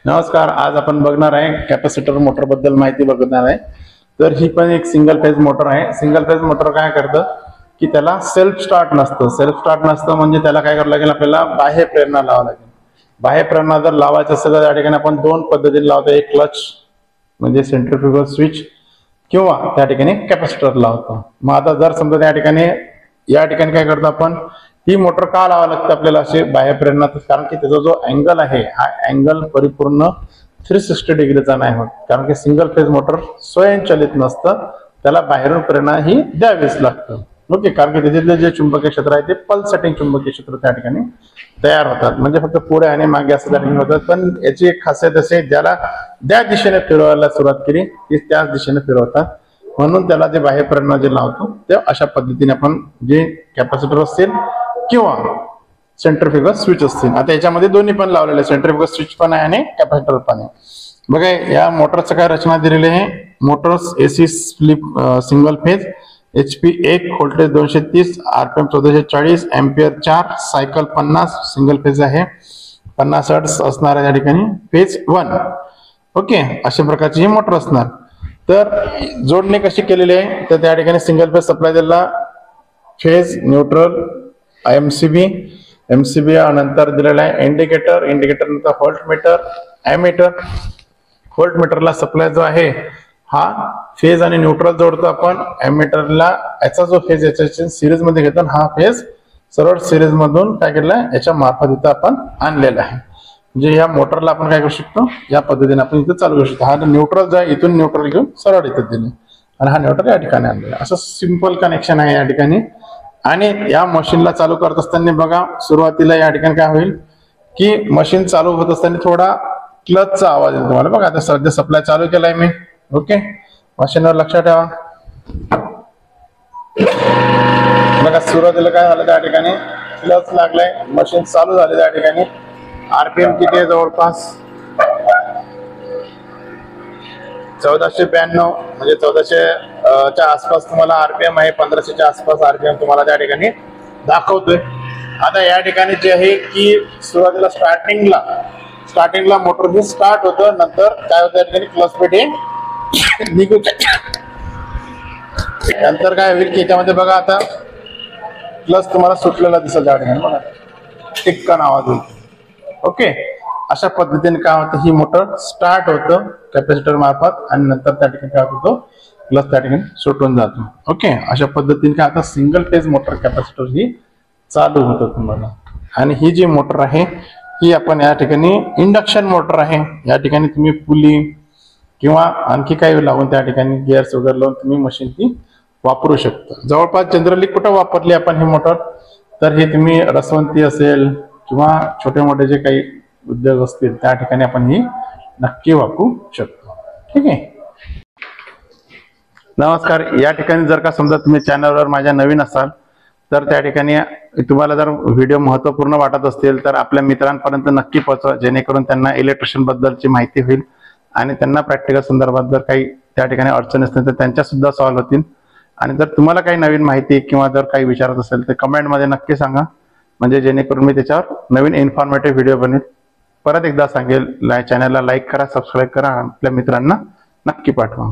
नमस्कार. आज आपण बघणार आहे कॅपॅसिटर मोटर बद्दल माहिती बघणार आहे. तर ही पण एक सिंगल फेज मोटर आहे. सिंगल फेज मोटर काय करतं की त्याला सेल्फ स्टार्ट नसतं म्हणजे त्याला काय करावं लागेल, आपल्याला बाह्य प्रेरणा लावावी लागेल. बाह्य प्रेरणा जर लावायचं असेल तर त्या ठिकाणी आपण दोन पद्धतीने लावतो. एक क्लच म्हणजे सेंट्रिफ्युगल स्विच किंवा त्या ठिकाणी कॅपॅसिटर लावतो. मग आता जर समजा या ठिकाणी काय करतो आपण, ही मोटर का लावावी लागते आपल्याला असे बाह्य प्रेरणा, कारण की त्याचा जो अँगल आहे हा अँगल परिपूर्ण 360 डिग्रीचा नाही होत. कारण की सिंगल फेज मोटर स्वयंचलित नसतं, त्याला बाहेरून प्रेरणा ही द्यावीच लागतं. ओके. कारण की त्याच्यातले जे चुंबकीय क्षेत्र आहे ते पल्स सेटिंग चुंबकीय क्षेत्र त्या ठिकाणी तयार होतात. म्हणजे फक्त पुढे आणि मागे असं त्या ठिकाणी होतात. पण याची एक खासियत असे, ज्याला ज्या दिशेने फिरवायला सुरुवात केली ती त्याच दिशेने फिरवतात. म्हणून त्याला जे बाह्य प्रेरणा जे लावतो ते अशा पद्धतीने आपण जे कॅपॅसिटर असेल किंवा सेंट्रिफ्युगल स्विच असतील. आता याच्यामध्ये दोन्ही पण लावलेले, सेंट्रिफ्युगल स्विच पण आहे आणि कॅपॅसिटर पण आहे. बघा या मोटरचं काय रचना दिलेली आहे. Motors AC slip single phase HP 1, voltage 230, RPM 1440, ampere 4, cycle 50, single phase आहे, 50 हर्ट्ज असणार आहे या ठिकाणी, फेज 1. ओके. अशा प्रकारची ही मोटर असणार. तर जोडणी कशी केलेली आहे, तर त्या ठिकाणी सिंगल फेज सप्लाय दिला, फेज न्यूट्रल MCB नंतर दिलेला आहे इंडिकेटर नंतर व्होल्ट मीटर, एमीटर. व्होल्ट मीटरला सप्लाय जो आहे हा फेज आणि न्यूट्रल जोडतो आपण. एमीटरला याचा जो फेज याच्या सिरीज मध्ये घेतो, हा फेज सरळ सिरीज मधून काय केलं, याच्या मार्फत इथं आपण आणलेला आहे. म्हणजे या मोटरला आपण काय करू शकतो, या पद्धतीने आपण इथं चालू करू शकतो. हा न्यूट्रल जो आहे इथून न्यूट्रल घेऊन सरळ इथं दिले आणि हा न्यूट्रल या ठिकाणी आणलेला. असं सिंपल कनेक्शन आहे या ठिकाणी. आणि या मशीनला चालू करत असताना बघा, सुरुवातीला या ठिकाणी काय होईल की मशीन चालू होत असताना थोडा क्लचचा आवाज येतो तुम्हाला. बघा आता सध्या सप्लाय चालू केलाय मी. ओके. मशीनवर लक्ष ठेवा. बघा सुरुवातीला काय झालं, त्या ठिकाणी क्लच लागलाय, मशीन चालू झाले. त्या ठिकाणी RPM किती आहे, जवळपास 1492 म्हणजे 1400 च्या आसपास तुम्हाला RPM आहे. 1500 च्या आसपास RPM तुम्हाला त्या ठिकाणी दाखवतोय. आता या ठिकाणी जे आहे की सुरुवातीला स्टार्टिंगला मोटर ही स्टार्ट होतं, नंतर काय होतं या ठिकाणी क्लच पेट हे निघून नंतर काय होईल की याच्यामध्ये बघा आता क्लच तुम्हाला सुटलेला दिसेल त्या ठिकाणी. बघा टिक्कन आवाज होईल. ओके. अशा पद्धतीने काय होतं, ही मोटर स्टार्ट होतं कॅपॅसिटर मार्फत आणि नंतर त्या ठिकाणी काय होतो, क्लच त्या ठिकाणी सुटून जातो. ओके. अशा पद्धतीने काय आता सिंगल फेज मोटर कॅपॅसिटर ही चालू होतं तुम्हाला. आणि ही जी मोटर आहे ही आपण या ठिकाणी इंडक्शन मोटर आहे. या ठिकाणी तुम्ही पुली किंवा आणखी काही लावून त्या ठिकाणी गिअर्स वगैरे लावून तुम्ही मशीन ही वापरू शकता. जवळपास जनरली कुठं वापरली आपण ही मोटर, तर हे तुम्ही रसवंती असेल किंवा छोटे मोठे जे काही उद्योग असतील त्या ठिकाणी आपण ही नक्की वापरू शकतो. ठीक आहे. नमस्कार. या ठिकाणी जर का समजा तुम्ही चॅनलवर माझ्या नवीन असाल तर त्या ठिकाणी तुम्हाला जर व्हिडिओ महत्त्वपूर्ण वाटत असतील तर आपल्या मित्रांपर्यंत नक्की पोहोचवा, जेणेकरून त्यांना इलेक्ट्रिशियन बद्दलची माहिती होईल आणि त्यांना प्रॅक्टिकल संदर्भात जर काही त्या ठिकाणी अडचण असतील तर त्यांच्या सुद्धा सॉल्व्ह होतील. आणि जर तुम्हाला काही नवीन माहिती किंवा जर काही विचारत असेल तर कमेंटमध्ये नक्की सांगा, म्हणजे जेणेकरून मी त्याच्यावर नवीन इन्फॉर्मेटिव्ह व्हिडिओ बनवेल. परत एकदा सांगेल, चॅनलला लाईक करा, सबस्क्राईब करा, आपल्या मित्रांना नक्की पाठवा.